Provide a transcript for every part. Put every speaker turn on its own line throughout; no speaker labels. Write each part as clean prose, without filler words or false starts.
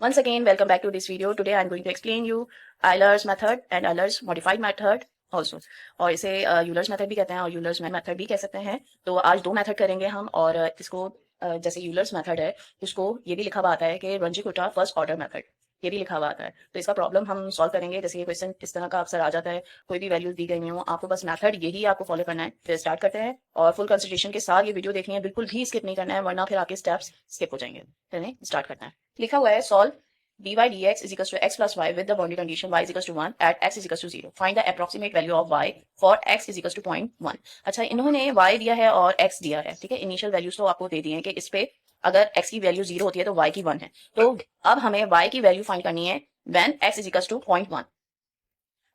Once again, welcome back to this video. Today I'm going to explain you Euler's method and Euler's modified method also. और इसे Euler's method भी कहते हैं और Euler's method भी कह सकते हैं. तो आज दो मेथड करेंगे हम और इसको जैसे यूलर्स मेथड है उसको ये भी लिखा हुआ आता है कि रंजी-कोटा फर्स्ट ऑर्डर मेथड, ये भी लिखा हुआ आता है. तो इसका प्रॉब्लम हम सॉल्व करेंगे. जैसे ये क्वेश्चन इस तरह का अक्सर आ जाता है, कोई भी वैल्यूज दी गई हो, आपको बस मेथड यही आपको फॉलो करना है. फिर स्टार्ट करते हैं और फुल कंसंट्रेशन के साथ ये वीडियो देखनी है, बिल्कुल भी स्किप नहीं करना है वरना फिर आपके स्टेप्स स्किप हो जाएंगे. चलिए स्टार्ट करना है. लिखा हुआ है solve dy dx is equals to x plus y with the boundary condition y is equals to 1 at x is equals to 0. Find the approximate value of y for x is equals to 0.1. अच्छा, इन्होंने y दिया है और x दिया है. ठीक है, initial values तो आपको दे दिए हैं कि इस पे अगर x की वैल्यू 0 होती है तो y की 1 है. तो अब हमें y की वैल्यू फाइंड करनी है when x is equals to 0.1.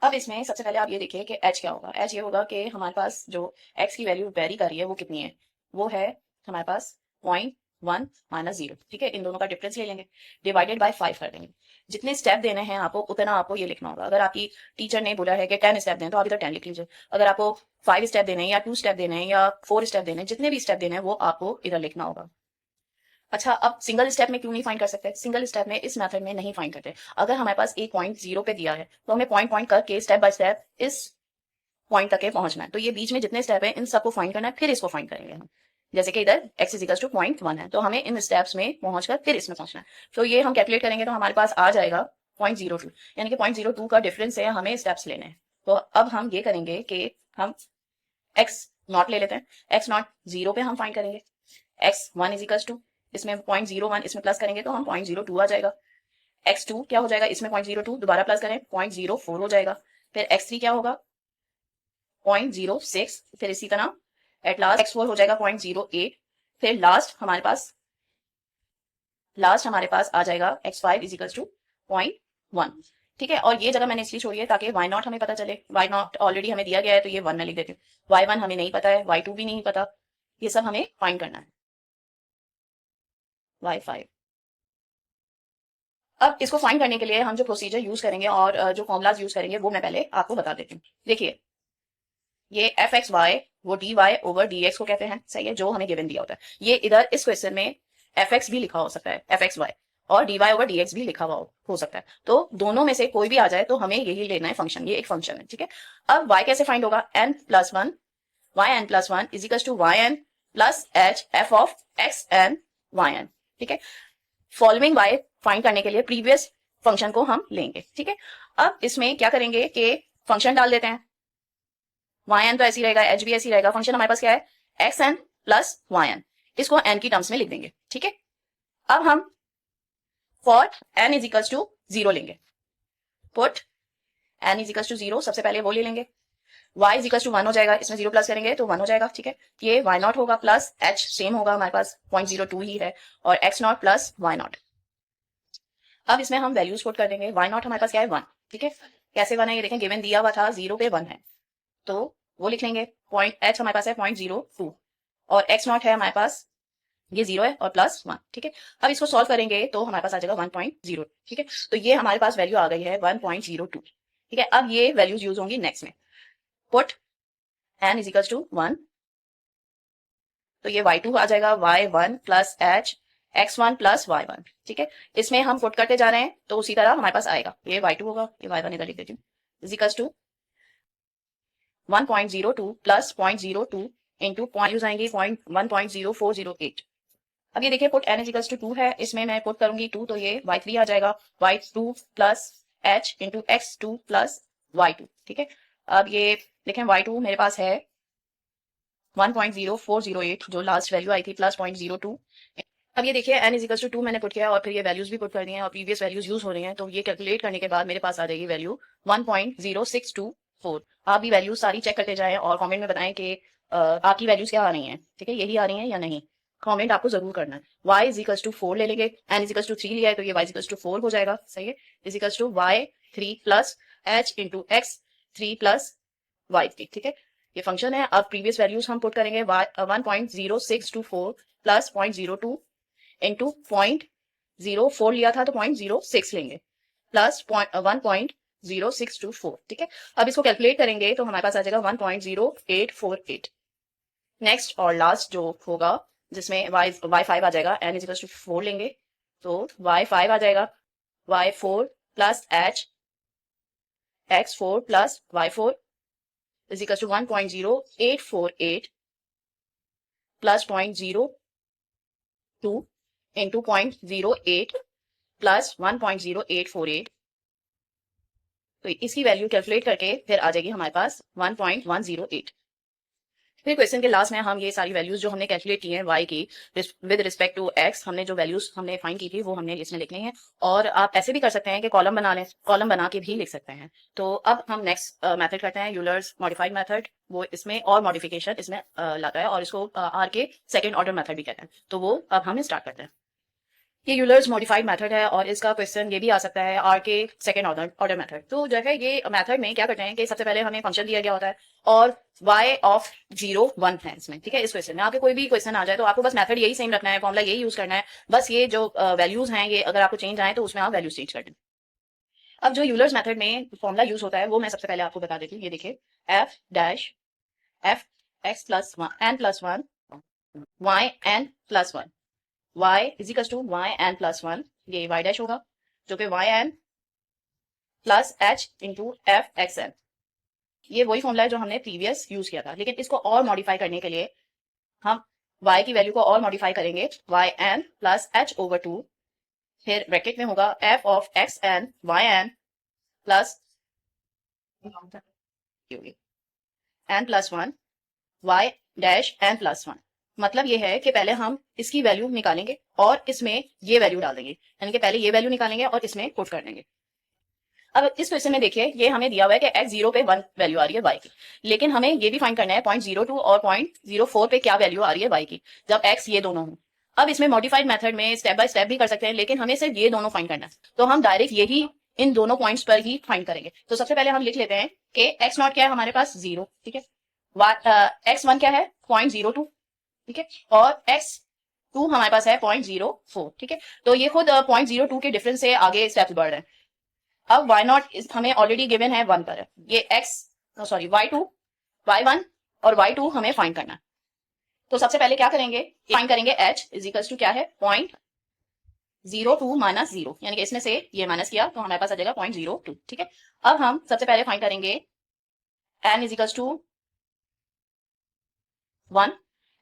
अब इसमें सबसे पहले आप ये देखिए कि h क्या होगा. h ये होगा कि हमारे पास जो x की वैल्यू वेरी कर रही है वो कितनी है. वो है हमारे पास 0.1 माइनस 0. ठीक है, इन दोनों का डिफरेंस ले लेंगे, डिवाइडेड बाय 5 कर देंगे. जितने स्टेप देने हैं आपको उतना आपको ये लिखना होगा. अगर आपकी टीचर ने बोला है कि 10 स्टेप दें तो आप इधर 10 लिख लीजिए. अगर आपको 5 स्टेप देने हैं या 2 स्टेप देने हैं या 4 स्टेप देने हैं, जितने भी स्टेप देने हैं वो आपको इधर लिखना होगा. अच्छा, अब सिंगल स्टेप में क्यों नहीं फाइंड कर सकते. सिंगल स्टेप में इस मेथड में नहीं फाइंड करते. अगर हमारे पास एक पॉइंट 0 पे दिया है तो हमें पॉइंट पॉइंट करके स्टेप बाय स्टेप इस पॉइंट तक के पहुंचना है. तो ये बीच में जितने स्टेप है इन सबको फाइंड करना है, फिर इसको फाइंड करेंगे हम. जैसे कि इधर x इज इक्वल टू 0.1 है तो हमें इन स्टेप्स में पहुंचकर फिर इसमें पहुंचना है. तो ये हम कैलकुलेट करेंगे तो हमारे पास आ जाएगा 0.02, यानी कि 0.02 का डिफरेंस है, हमें स्टेप्स लेने हैं. तो अब हम ये करेंगे कि हम x नॉट ले लेते हैं. x नॉट 0 पे हम फाइंड करेंगे. x1 इज इक्वल टू इसमें 0.01 इसमें प्लस करेंगे तो हम 0.02 आ जाएगा. x2 क्या हो जाएगा, इसमें 0.02 दोबारा प्लस करें 0.04 हो जाएगा. फिर x3 क्या होगा 0.06. फिर इसी तरह एट लास्ट x4 हो जाएगा 0.08. फिर लास्ट हमारे पास आ जाएगा x5 इज इक्वल टू 0.1. ठीक है, और ये जगह मैंने इसलिए छोड़ी है ताकि y0 हमें पता चले. y0 ऑलरेडी हमें दिया गया है तो ये 1 में लिख देती हूँ. y1 हमें नहीं पता है, y2 भी नहीं पता, ये सब हमें फाइंड करना है. y5. अब इसको फाइंड करने के लिए हम जो प्रोसीजर यूज करेंगे और जो फॉर्मुलाज यूज करेंगे वो मैं पहले आपको बता देती हूँ. देखिए, ये एफ एक्स वाई वो d y over d x को कहते हैं. सही है, जो हमें गिवन दिया होता है. ये इधर इस क्वेश्चन में एफ एक्स भी लिखा हो सकता है, एफ एक्स वाई, और d y over d x भी लिखा हुआ हो सकता है. तो दोनों में से कोई भी आ जाए तो हमें यही लेना है फंक्शन. ये एक फंक्शन है. ठीक है, अब y कैसे फाइंड होगा, n plus one, y n plus one is equal to y n plus h f of x n y n. ठीक है, फॉलोइंग y फाइंड करने के लिए प्रीवियस फंक्शन को हम लेंगे. ठीक है, अब इसमें क्या करेंगे कि फंक्शन डाल देते हैं. वाई एन तो ऐसी रहेगा, एच भी ऐसी रहेगा. फंक्शन हमारे पास क्या है, x n plus y n. इसको एन की टर्म्स में लिख देंगे. ठीक है, अब हम for n is equal to 0 लेंगे. Put n is equal to 0, सबसे पहले वो ले लेंगे. y इज इक्वल टू 1 हो जाएगा, इसमें 0 प्लस करेंगे तो 1 हो जाएगा. ठीक है, ये y0 होगा प्लस h सेम होगा, हमारे पास 0.02 ही है, और x0 प्लस y0. अब इसमें हम वैल्यूज पुट कर देंगे. y0 हमारे पास क्या है 1. ठीक है, कैसे 1 है ये देखें, गिवन दिया हुआ था 0 पे 1 है तो वो लिख लेंगे. पॉइंट h हमारे पास है 0.02 और x0 है हमारे पास ये 0 है और प्लस 1. ठीक है, अब इसको सॉल्व करेंगे तो हमारे पास आ जाएगा 1.0. ठीक है, तो ये हमारे पास वैल्यू आ गई है 1.02. ठीक है, अब ये वैल्यूज यूज होंगी नेक्स्ट में. Put n is equal to 1, तो ये y2 आ जाएगा y1 plus h x1 plus y1. ठीक है, इसमें हम पुट करते जा रहे हैं तो उसी तरह हमारे पास आएगा. ये y2 होगा, ये y1 इधर लिख देती हूँ, is equal to 1.02 plus 0.02 into point use आएंगी 1.0408. अब ये देखिए put n is equal to 2 है, इसमें मैं पुट करूंगी 2 तो ये y3 आ जाएगा y2 plus h into x2 plus y2. ठीक है, अब ये देखें y2 मेरे पास है 1.0408 जो लास्ट वैल्यू आई थी प्लस 0.02. अब ये देखिए n इज इक्वल टू 2 मैंने पुट किया और फिर ये वैल्यूज भी पुट कर दी हैं और प्रीवियस वैल्यूज यूज हो रही हैं. तो ये कैलकुलेट करने के बाद मेरे पास आ जाएगी वैल्यू 1.0624. आप भी वैल्यूज सारी चेक करते जाएं और कमेंट में बताएं कि आपकी वैल्यूज क्या आ रही हैं. ठीक है, यही आ रही हैं या नहीं, कमेंट आपको जरूर करना है. y इज इक्वल टू 4 ले लेंगे, n इज इक्वल टू 3 लिया है तो ये y इज इक्वल टू 4 हो जाएगा. सही है, is equal to y3 plus h into x3 plus y3. ठीक है, ये फंक्शन है. अब प्रीवियस वैल्यूज हम पुट करेंगे 1.0624 प्लस 0.02 इंटू 0.04 लिया था तो 0.06 लेंगे प्लस 1.0624. ठीक है, अब इसको कैलकुलेट करेंगे तो हमारे पास आ जाएगा 1.0848. नेक्स्ट और लास्ट जो होगा जिसमें y5 आ जाएगा, n इज इक्वल टू 4 लेंगे तो y5 आ जाएगा y4 plus h x4 plus y4 is equal to 1.0848 plus 0.02 into 0.08 plus 1.0848। तो इसकी वैल्यू कैलकुलेट करके फिर आ जाएगी हमारे पास 1.108। फिर क्वेश्चन के लास्ट में हम ये सारी वैल्यूज जो हमने कैलकुलेट की हैं y की विद रिस्पेक्ट टू x, हमने जो वैल्यूज हमने फाइंड की थी वो हमने इसमें लिखनी है। और आप ऐसे भी कर सकते हैं कि कॉलम बना लें, कॉलम बना के भी लिख सकते हैं। तो अब हम नेक्स्ट मेथड करते हैं, यूलर्स मॉडिफाइड मेथड। वो इसमें और मॉडिफिकेशन इसमें लाता है और इसको आर के सेकेंड ऑर्डर मेथड भी कहते हैं। तो वो अब हम स्टार्ट करते हैं। ये यूलर्स मॉडिफाइड मेथड है और इसका क्वेश्चन ये भी आ सकता है आर के सेकेंड ऑर्डर मेथड। तो जो है ये मेथड में क्या करते हैं कि सबसे पहले हमें फंक्शन दिया गया होता है और y ऑफ 0 1 है इसमें, ठीक है। इस क्वेश्चन में आपके कोई भी क्वेश्चन आ जाए तो आपको बस मेथड यही सेम रखना है, फॉर्मुला यही यूज करना है। बस ये जो वैल्यूज हैं ये अगर आपको चेंज आए तो उसमें आप वैल्यूज चेंज कर दें। अब जो यूलर्स मेथड में फॉर्मुला यूज होता है वो मैं सबसे पहले आपको बता देती हूँ। ये देखिए, f dash f x plus n plus one y n plus one y is equal to y n plus one, ये y डैश होगा जो कि y n plus h into f x n. ये वही फॉर्मूला है जो हमने previous use किया था, लेकिन इसको और मॉडिफाई करने के लिए हम y की वैल्यू को और मॉडिफाई करेंगे, y n plus h over two, फिर ब्रैकेट में होगा f of x n y n plus n plus one y dash n plus one. मतलब ये है कि पहले हम इसकी वैल्यू निकालेंगे और इसमें ये वैल्यू डाल देंगे, यानी कि पहले ये वैल्यू निकालेंगे और इसमें पुट कर देंगे। अब इस क्वेश्चन में देखिए, ये हमें दिया हुआ है कि x 0 पे 1 वैल्यू आ रही है y की, लेकिन हमें ये भी फाइंड करना है 0.02 और 0.04 पे क्या वैल्यू आ रही है y की जब x ये दोनों हो। अब इसमें मॉडिफाइड मेथड में स्टेप बाय स्टेप भी कर सकते हैं, लेकिन हमें सिर्फ ये दोनों फाइंड करना है, तो हम डायरेक्ट यही इन दोनों पॉइंट्स पर ही फाइंड करेंगे। तो सबसे पहले हम लिख लेते हैं कि x नॉट क्या है हमारे पास 0, ठीक है, x वन क्या है 0.02, ठीक है, और x2 हमारे पास है 0.04, ठीक है। तो ये खुद 0.02 के डिफरेंस से आगे स्टेप्स बढ़ रहे हैं। अब y नॉट हमें ऑलरेडी गिवन है 1 पर, ये y2 y1 और y2 हमें फाइंड करना है। तो सबसे पहले क्या करेंगे, फाइंड करेंगे h इज इक्वल टू क्या है 0.02 माइनस 0, यानी कि इसमें से ये माइनस किया तो हमारे पास आ जाएगा 0.02, ठीक है। अब हम सबसे पहले फाइंड करेंगे n is equal to 1,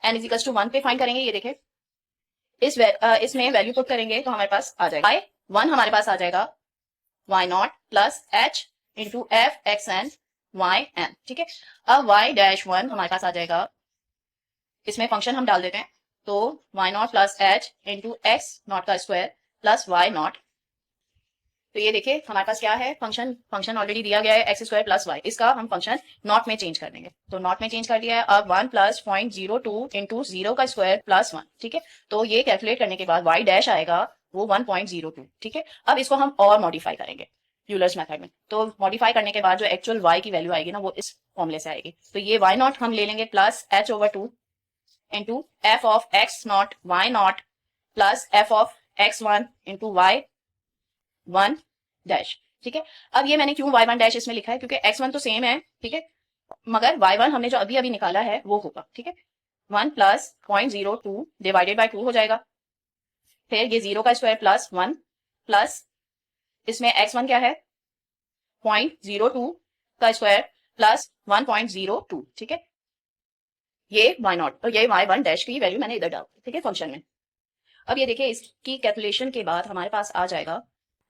n is equal to 1 पे फाइंड करेंगे। ये देखें, इसमें वैल्यू पुट करेंगे तो हमारे पास आ जाएगा y1 हमारे पास आ जाएगा y naught plus h into f x n y n, ठीक है। अब y डैश वन हमारे पास आ जाएगा, इसमें फंक्शन हम डाल देते हैं, तो y naught plus h into x not का स्क्वायर प्लस y नॉट। तो ये देखिए हमारे पास क्या है, फंक्शन ऑलरेडी दिया गया है एक्स स्क्वायर प्लस वाई, इसका हम फंक्शन नॉट में चेंज कर देंगे। तो नॉट में चेंज कर दिया है। अब 1 प्लस 0.02 इंटू 0 का स्क्वायर प्लस 1, ठीक है। तो ये कैलकुलेट करने के बाद y डैश आएगा वो 1.02, ठीक है। अब इसको हम और मॉडिफाई करेंगे यूलर्स मेथड में। तो मॉडिफाई करने के बाद जो एक्चुअल y की वैल्यू आएगी ना वो इस फॉर्मूले से आएगी। तो ये y नॉट हम ले लेंगे plus h over 2 into F of x not y naught plus F of x1 into y1 dash, ठीक है। अब ये मैंने क्यों y1 डैश इसमें लिखा है, क्योंकि x1 तो सेम है, ठीक है, मगर y1 हमने जो अभी अभी निकाला है वो होगा, ठीक है। 1 प्लस 0.02 डिवाइडेड बाय 2 हो जाएगा, फिर ये 0 का स्क्वायर प्लस 1 प्लस इसमें x1 क्या है 0.02 का स्क्वायर प्लस 1.02, ठीक है। ये y नॉट और ये y1 डैश की वैल्यू मैंने इधर डाल, ठीक है, फंक्शन में। अब ये देखिए इसकी कैलकुलेशन के बाद हमारे पास आ जाएगा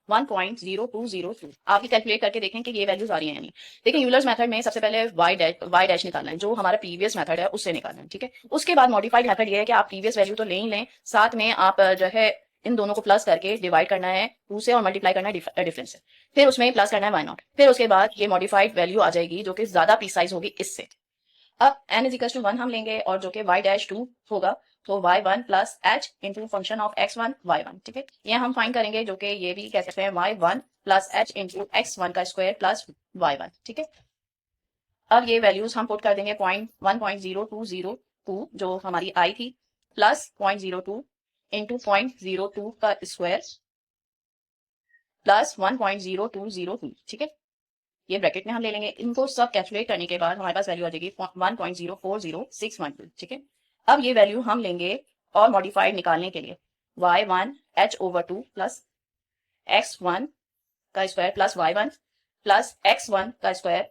1.0202। आप ये कैलकुलेट करके देखें कि ये वैल्यूज आ रही हैं या नहीं। देखिए यूलर्स मेथड में सबसे पहले y डैश निकालना है, जो हमारा प्रीवियस मेथड है उससे निकालना है, ठीक है। उसके बाद मॉडिफाइड मेथड ये है कि आप प्रीवियस वैल्यू तो ले ही लें, साथ में आप जो है इन दोनों को प्लस करके डिवाइड करना है 2 से और मल्टीप्लाई करना है डिफरेंस से, फिर उसमें प्लस करना है y नॉट, फिर उसके बाद ये मॉडिफाइड वैल्यू आ जाएगी जो कि ज्यादा प्रिसाइज होगी इससे। अब n इज इक्वल टू 1 हम लेंगे और जो कि y डैश 2 होगा, तो y1 plus h into function of x1 y1, ठीक है। ये हम फाइंड करेंगे जो कि ये भी कह सकते हैं y1 plus h into x1 का स्क्वायर प्लस y1, ठीक है। अब ये वैल्यूज हम पुट कर देंगे 1.0202 जो हमारी i थी प्लस 0.02 इंटू 0.02 का स्क्वायर प्लस 1.0202, ठीक है। ये ब्रैकेट में हम ले लेंगे, इनको सब कैलकुलेट करने के बाद हमारे पास वैल्यू आ जाएगी 1.040612, ठीक है। अब ये वैल्यू हम लेंगे और मॉडिफाइड निकालने के लिए y1 h over 2 plus x1 का square plus y1 plus x1 का स्क्वायर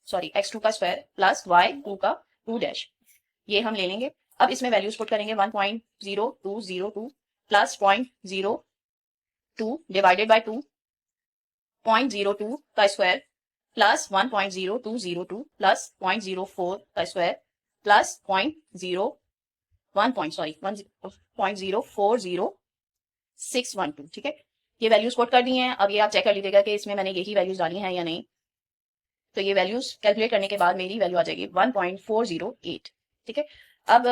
सॉरी x2 का स्क्वायर प्लस y2 का 2 डैश, ये हम ले लेंगे। अब इसमें वैल्यूज पुट करेंगे 1.0202 प्लस 0.02 डिवाइडेड बाय 2.02 का स्क्वायर प्लस 1.0202 प्लस 0.04 का स्क्वायर प्लस 1.040612। ठीक है, ये वैल्यूज कोट कर दी हैं। अब ये आप चेक कर लीजिएगा कि इसमें मैंने यही वैल्यूज डाली हैं या नहीं। तो ये वैल्यूज कैलकुलेट करने के बाद मेरी वैल्यू आ जाएगी 1.408। ठीक है, अब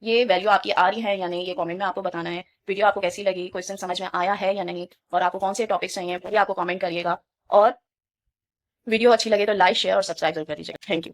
ये वैल्यू आपकी आ रही है या नहीं, ये कमेंट में आपको बताना है। वीडियो आपको कैसी लगी, क्वेश्चन समझ में आया है या नहीं, और आपको कौन से टॉपिक्स चाहिए वो भी आपको कमेंट करिएगा। और वीडियो अच्छी लगे तो लाइक शेयर और सब्सक्राइब जरूर कर दीजिएगा। Thank you.